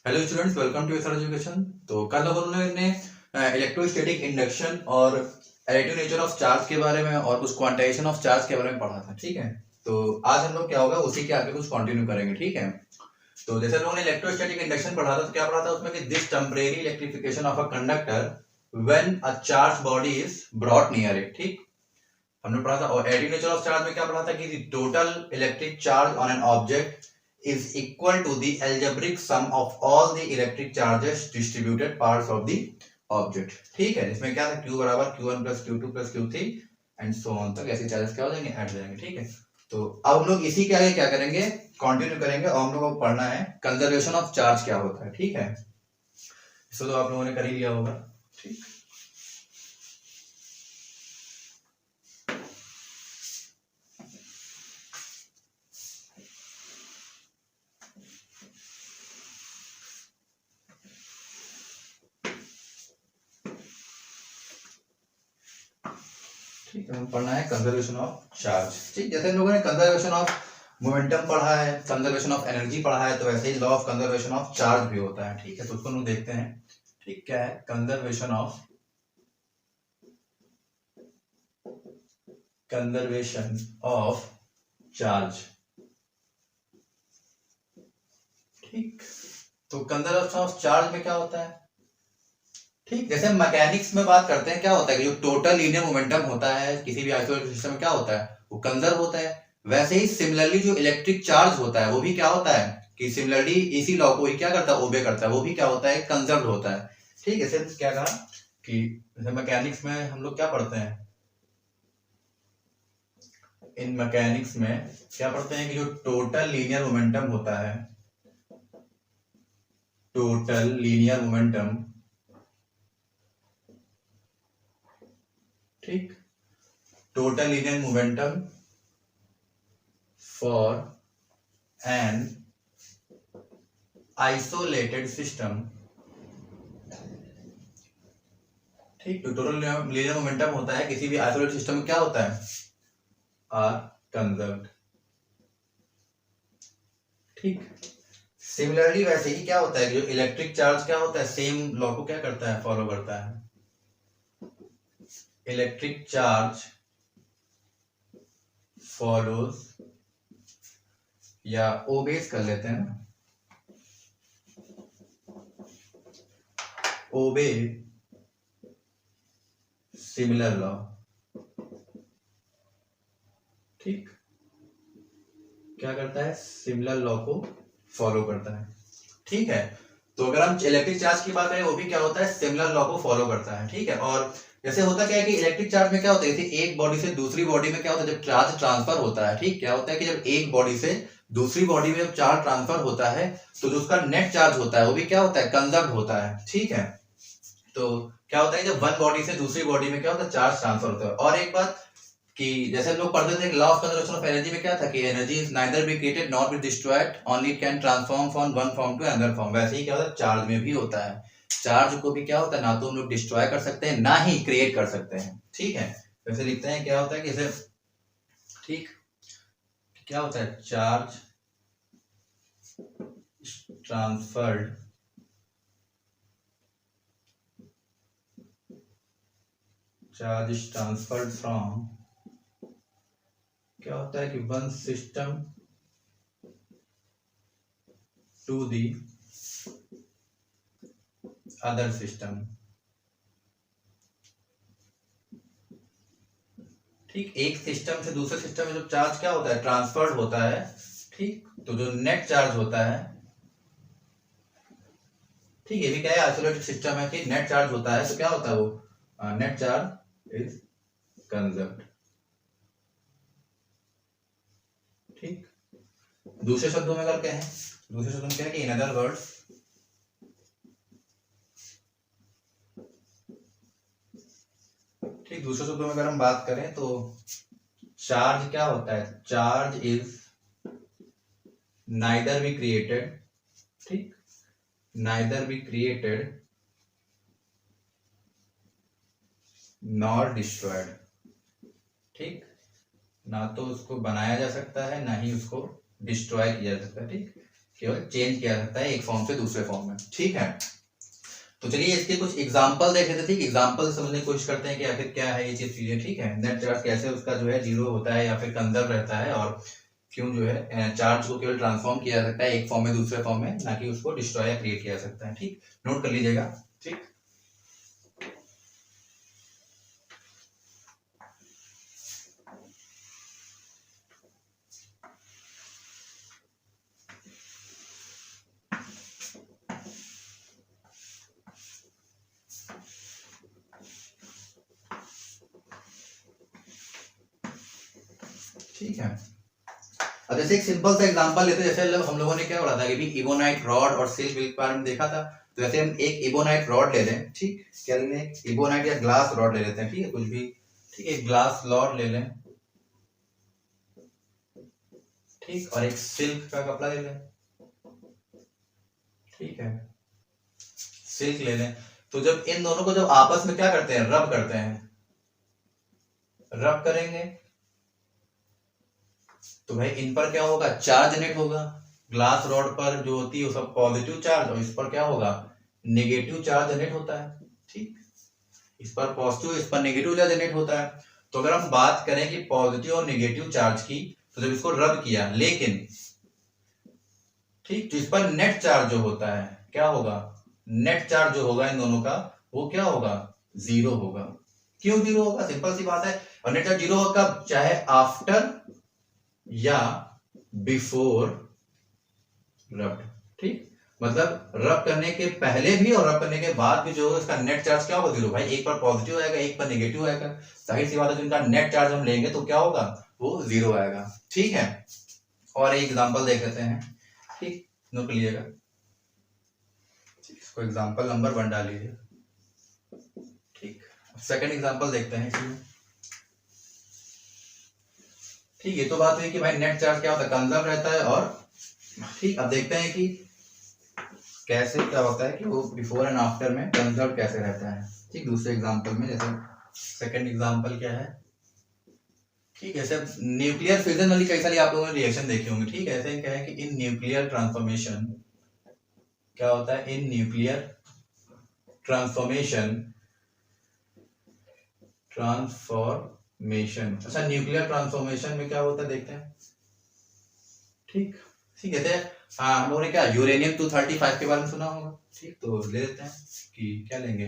Hello students, welcome to SR education. तो कल हम लोगों ने इलेक्ट्रोस्टैटिक इंडक्शन और एडिटिव नेचर ऑफ चार्ज के बारे में और कुछ क्वांटाइजेशन ऑफ चार्ज के बारे में पढ़ा था। ठीक है, तो आज हम लोग क्या होगा उसी के आगे कुछ कंटिन्यू करेंगे। ठीक है, तो जैसे हम लोगों ने इलेक्ट्रोस्टैटिक इंडक्शन पढ़ा था, तो क्या पढ़ा था उसमें कि this temporary electrification of a conductor when a charge body is brought near it. ठीक, हमने पढ़ा था। और एडिटिव नेचर ऑफ चार्ज में क्या पढ़ा था कि total electric charge on an object is equal to the algebraic sum of all the electric charges distributed parts of the object। ठीक है, जिसमें क्या था q बराबर q1 plus q2 plus q3 and so on तक ऐसे charges क्या हो जाएंगे, ऐड हो जाएंगे। ठीक है, तो अब हम लोग इसी के आगे क्या करेंगे, कंटिन्यू करेंगे और हम लोग को पढ़ना है कंजर्वेशन ऑफ चार्ज क्या होता है। ठीक है, इसको तो आप लोगों ने कर ही लिया होगा। ठीक, ठीक है, हम पढ़ना है कंजर्वेशन ऑफ चार्ज। ठीक, जैसे हम लोगों ने कंजर्वेशन ऑफ मोमेंटम पढ़ा है, कंजर्वेशन ऑफ एनर्जी पढ़ा है, तो वैसे ही law of conservation of charge भी होता है। ठीक है, तो उसको हम देखते हैं। ठीक, क्या है कंजर्वेशन ऑफ चार्ज। ठीक, तो कंजर्वेशन ऑफ चार्ज में क्या होता है। ठीक, जैसे मैकेनिक्स में बात करते हैं, क्या होता है कि जो टोटल लीनियर मोमेंटम होता है किसी भी आइसोलेटेड सिस्टम में क्या होता है, वो कंजर्व होता है। वैसे ही सिमिलरली जो इलेक्ट्रिक चार्ज होता है वो भी क्या होता है कि सिमिलरली इसी लॉ को ही क्या करता है, ओबे करता है, वो भी क्या होता है, कंजर्व होता है। ठीक है, सिर्फ क्या कहा कि जैसे मैकेनिक्स में हम लोग क्या पढ़ते हैं, इन मैकेनिक्स में क्या पढ़ते हैं कि जो टोटल लीनियर मोमेंटम होता है, टोटल लीनियर मोमेंटम, ठीक, total linear momentum for an isolated system. ठीक, तो टोटल लीनियर मोमेंटम होता है किसी भी आइसोलेटेड सिस्टम में क्या होता है, आर कंजर्व्ड। ठीक, सिमिलरली वैसे ही क्या होता है, जो इलेक्ट्रिक चार्ज क्या होता है, सेम लॉ को क्या करता है, फॉलो करता है। इलेक्ट्रिक चार्ज फॉलोज, या ओबेस कर लेते हैं ना, ओबे सिमिलर लॉ। ठीक, क्या करता है, सिमिलर लॉ को फॉलो करता है। ठीक है, तो अगर हम इलेक्ट्रिक चार्ज की बात करें, वो भी क्या होता है, सिमिलर लॉ को फॉलो करता है। ठीक है, और जैसे होता क्या है कि इलेक्ट्रिक चार्ज में क्या होता है, जैसे एक बॉडी से दूसरी बॉडी में क्या होता है, जब चार्ज ट्रांसफर होता है, ठीक, क्या होता है कि जब एक बॉडी से दूसरी बॉडी में जब चार्ज ट्रांसफर होता है, तो जो उसका नेट चार्ज होता है वो भी क्या होता है, कंजर्व होता है। ठीक है, तो क्या होता है जब वन बॉडी से दूसरी बॉडी में क्या होता है, चार्ज ट्रांसफर होता है। और एक बात कि जैसे हम लोग पढ़ते थे law of conservation of energy में क्या था कि energy is neither be created not be destroyed, only can transform from one form to another form. वैसे ही क्या होता है चार्ज में भी होता है, चार्ज को भी क्या होता है, ना तो हम लोग डिस्ट्रॉय कर सकते हैं ना ही क्रिएट कर सकते हैं। ठीक है, वैसे लिखते हैं क्या होता है कि इसे, ठीक, क्या होता है, charge transferred, charge is transferred from, क्या होता है कि one system to the other system. ठीक, एक सिस्टम से दूसरे सिस्टम में जो चार्ज क्या होता है, ट्रांसफर्ड होता है। ठीक, तो जो नेट चार्ज होता है, ठीक, ये भी क्या है, आइसोलेटेड सिस्टम है कि नेट चार्ज होता है, तो क्या होता है वो नेट चार्ज इज कंजर्व्ड। ठीक, दूसरे शब्दों में अगर कहें, दूसरे शब्दों में क्या है कि इन अदर वर्ड्स, ठीक, दूसरे शब्दों में अगर हम बात करें तो चार्ज क्या होता है, charge is neither be created, ठीक, neither be created nor destroyed. ठीक, ना तो उसको बनाया जा सकता है ना ही उसको डिस्ट्रॉय किया जा सकता है। ठीक, केवल चेंज किया जाता है एक फॉर्म से दूसरे फॉर्म में, ठीक है। तो चलिए इसके कुछ एग्जांपल देख लेते हैं, ठीक। एग्जांपल समझने की कोशिश करते हैं कि आखिर क्या है ये चीजें, ठीक है। नेट चार्ज कैसे उसका जो है जीरो होता है या फिर कंजर्व रहता है, और क्यों जो है चार्ज को केवल ट्रांसफॉर्म किया जा सकता है एक फॉर्म में दूसरे फॉर्म में, ना कि उसको डिस्ट्रॉय या क्रिएट किया जा सकता है, ठीक। नोट कर लीजिएगा, ठीक। ठीक है। अब जैसे एक सिंपल सा एग्जांपल लेते हैं, जैसे हम लोगों ने क्या पढ़ा था कि इबोनाइट रॉड और सिल्क के बारे में देखा था। तो जैसे हम एक इबोनाइट रॉड ले लें, ठीक। क्या ले लें? इबोनाइट या ग्लास रॉड ले लेते हैं, ठीक है, कुछ भी, ठीक है। ग्लास रॉड ले लें, ठीक, और एक सिल्क का कपड़ा ले लें, ठीक है, सिल्क ले लें। तो जब इन दोनों को जब आपस में क्या करते हैं, रब करते हैं, रब करेंगे, तो भाई इन पर क्या होगा, चार्ज जनरेट होगा। ग्लास रॉड पर जो होती है वो सब पॉजिटिव चार्ज, और इस पर क्या होगा, नेगेटिव चार्ज जनरेट होता है, ठीक। इस पर पॉजिटिव, इस पर नेगेटिव चार्ज जनरेट होता है। तो अगर हम बात करें कि पॉजिटिव और नेगेटिव चार्ज की, तो जब इसको रब किया, लेकिन ठीक, तो इस पर नेट चार्ज जो होता है क्या होगा, नेट चार्ज जो होगा इन दोनों का वो क्या होगा, जीरो होगा। क्यों जीरो होगा, सिंपल सी बात है। और नेट चार्ज जीरो होगा कब, चाहे आफ्टर या बिफोर रब, ठीक। मतलब रब करने के पहले भी और रब करने के बाद भी जो इसका नेट चार्ज क्या होगा, जीरो। भाई एक पर पॉजिटिव आएगा, एक पर नेगेटिव आएगा, जाहिर सी बात है, जो इनका नेट चार्ज हम लेंगे तो क्या होगा, वो जीरो आएगा, ठीक है। और एक एग्जांपल देख लेते हैं, ठीक, नोट कर लीजिएगा। इसको एग्जांपल नंबर 1 डाल लीजिए, ठीक। सेकंड एग्जांपल देखते हैं इसमें, ठीक। ये तो बात हुई कि भाई नेट चार्ज क्या होता है, कंजर्व रहता है, और ठीक। अब देखते हैं कि कैसे क्या होता है कि वो बिफोर एंड आफ्टर में कंजर्व कैसे रहता है, ठीक। दूसरे एग्जांपल में, जैसे सेकंड एग्जांपल क्या है, ठीक है। जैसे न्यूक्लियर फिजन वाली कई सारी आप लोगों ने रिएक्शन देखी होंगी, ठीक है। ऐसे क्या है कि इन न्यूक्लियर ट्रांसफॉर्मेशन क्या होता है, इन न्यूक्लियर ट्रांसफॉर्मेशन, अच्छा, न्यूक्लियर ट्रांसफॉर्मेशन में क्या होता है देखते हैं, ठीक, ठीक है। हाँ, हम लोगों ने क्या यूरेनियम 235 के बारे में सुना होगा, ठीक। तो ले लेते हैं कि क्या लेंगे,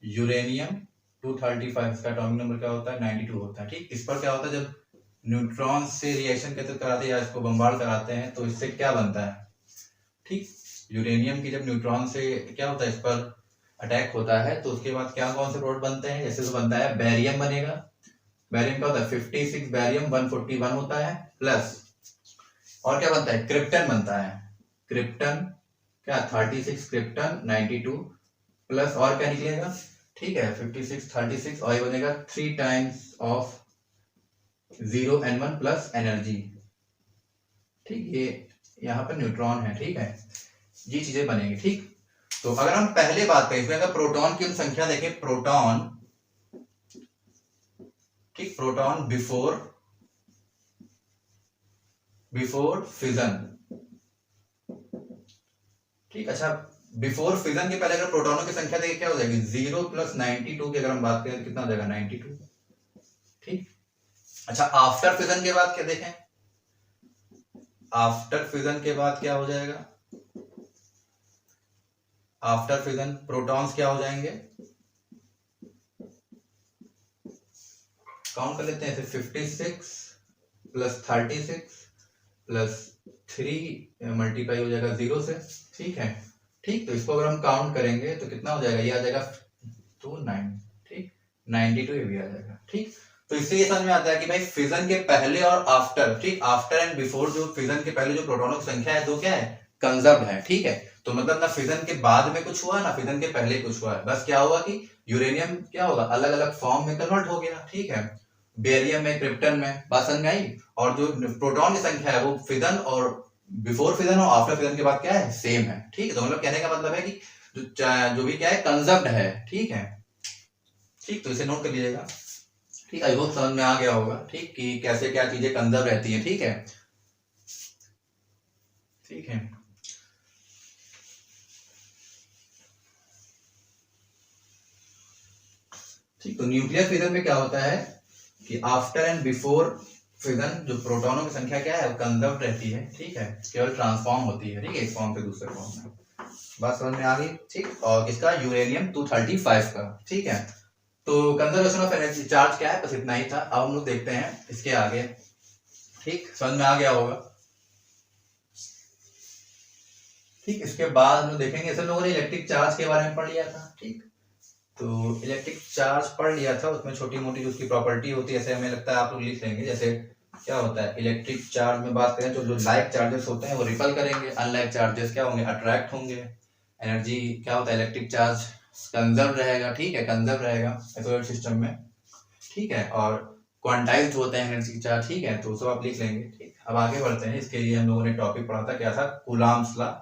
यूरेनियम 235 का एटॉमिक नंबर क्या होता है, 92 होता है, ठीक। इस पर क्या होता है, जब न्यूट्रॉन से रिएक्शन कराते हैं या इसको बम्बार्ड कराते हैं तो इससे क्या बनता है, ठीक। यूरेनियम की जब न्यूट्रॉन से क्या होता है, इस पर अटैक होता है, तो उसके बाद क्या कौन से प्रोडक्ट बनते हैं, जैसे तो बनता है बैरियम बनेगा। बैरियम क्या होता है, 56 बैरियम 141 होता है, प्लस और क्या बनता है, क्रिप्टन बनता है। क्रिप्टन क्या, 36 क्रिप्टन 92, प्लस और क्या निकलेगा, ठीक है, 56 36, और ये बनेगा 3 times of 0n1 plus energy, ठीक। ये यहाँ पर न्यूट्रॉन है, ठीक है, ये चीजें बनेंगी, ठीक। तो अगर हम पहले बात करें इसमें, अगर प्रोटॉन की हम संख्या देखें, प्रोटॉन, ठीक, प्रोटॉन बिफोर फिजन, ठीक। अच्छा, बिफोर फिजन के पहले अगर प्रोटॉनों की संख्या देखें क्या हो जाएगी, 0 प्लस 92 की अगर हम बात करें तो कितना हो जाएगा, 92, ठीक। अच्छा, आफ्टर फिजन के बाद क्या देखें, आफ्टर फिजन के बाद क्या हो जाएगा, आफ्टर फिजन प्रोटॉन्स क्या हो जाएंगे, काउंट कर लेते हैं, 56 प्लस 36 प्लस 3 मल्टीप्लाई हो जाएगा 0 से, ठीक है, ठीक। तो इसको अगर हम काउंट करेंगे तो कितना हो जाएगा, ये आ जाएगा 29, ठीक, 92 ये भी आ जाएगा, ठीक। तो इससे ये समझ में आता है कि भाई फिजन के पहले और आफ्टर, ठीक, आफ्टर एंड बिफोर जो फिजन के पहले जो प्रोटॉनों की संख्या है, दो क्या है, कंजर्व है, ठीक है। तो मतलब ना फिजन के बाद में कुछ हुआ ना फिजन के पहले कुछ हुआ है, बस क्या हुआ कि यूरेनियम क्या होगा, अलग अलग फॉर्म में कन्वर्ट हो गया, ठीक है, बेरियम में, क्रिप्टन में, बात समझ में आई। और जो प्रोटॉन की संख्या है वो फिजन और बिफोर फिजन और आफ्टर फिजन के बाद क्या है, सेम है, ठीक है। तो मतलब कहने का मतलब है कि जो भी क्या है, कंजर्व्ड है, ठीक है, ठीक। तो इसे नोट कर लीजिएगा, ठीक। आई होप समझ में आ गया होगा, ठीक, कि कैसे क्या चीजें कंजर्व रहती हैं, ठीक है, ठीक है। ठीक, तो न्यूक्लियर फिजन में क्या होता है कि आफ्टर एंड बिफोर फिजन जो प्रोटॉनों की संख्या क्या है वो कंजर्व रहती है, ठीक है, केवल ट्रांसफॉर्म होती है, ठीक है, एक फॉर्म से दूसरे फॉर्म में। बात समझ में आ गई, ठीक। और किसका, यूरेनियम 235 का, ठीक है। तो कंजर्वेशन ऑफ एनर्जी चार्ज क्या है, बस इतना ही था। अब हम लोग देखते हैं इसके आगे, ठीक, समझ में आ गया होगा, ठीक। इसके बाद हम लोग देखेंगे, ऐसे लोगों ने इलेक्ट्रिक चार्ज के बारे में पढ़ लिया था, ठीक। तो इलेक्ट्रिक चार्ज पढ़ लिया था, उसमें छोटी मोटी जो उसकी प्रॉपर्टी होती है, ऐसे हमें लगता है आप लोग लिख लेंगे। जैसे क्या होता है इलेक्ट्रिक चार्ज में बात करें तो जो लाइक चार्जेस होते हैं वो रिपल करेंगे, अनलाइक चार्जेस क्या होंगे, अट्रैक्ट होंगे। एनर्जी क्या होता है, इलेक्ट्रिक चार्ज कंजर्व रहेगा, ठीक है, कंजर्व रहेगा एसोलेट सिस्टम में, ठीक है। और क्वांटाइज्ड होते हैं एनर्जी चार्ज, ठीक है, तो सब आप लिख लेंगे, ठीक। अब आगे बढ़ते हैं, इसके लिए हम लोगों ने टॉपिक पढ़ा था, क्या था, कूलाम्स लॉ।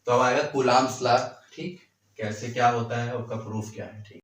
तो अब आएगा कूलाम्स लॉ, ठीक, कैसे क्या होता है, उसका प्रूफ क्या है, ठीक।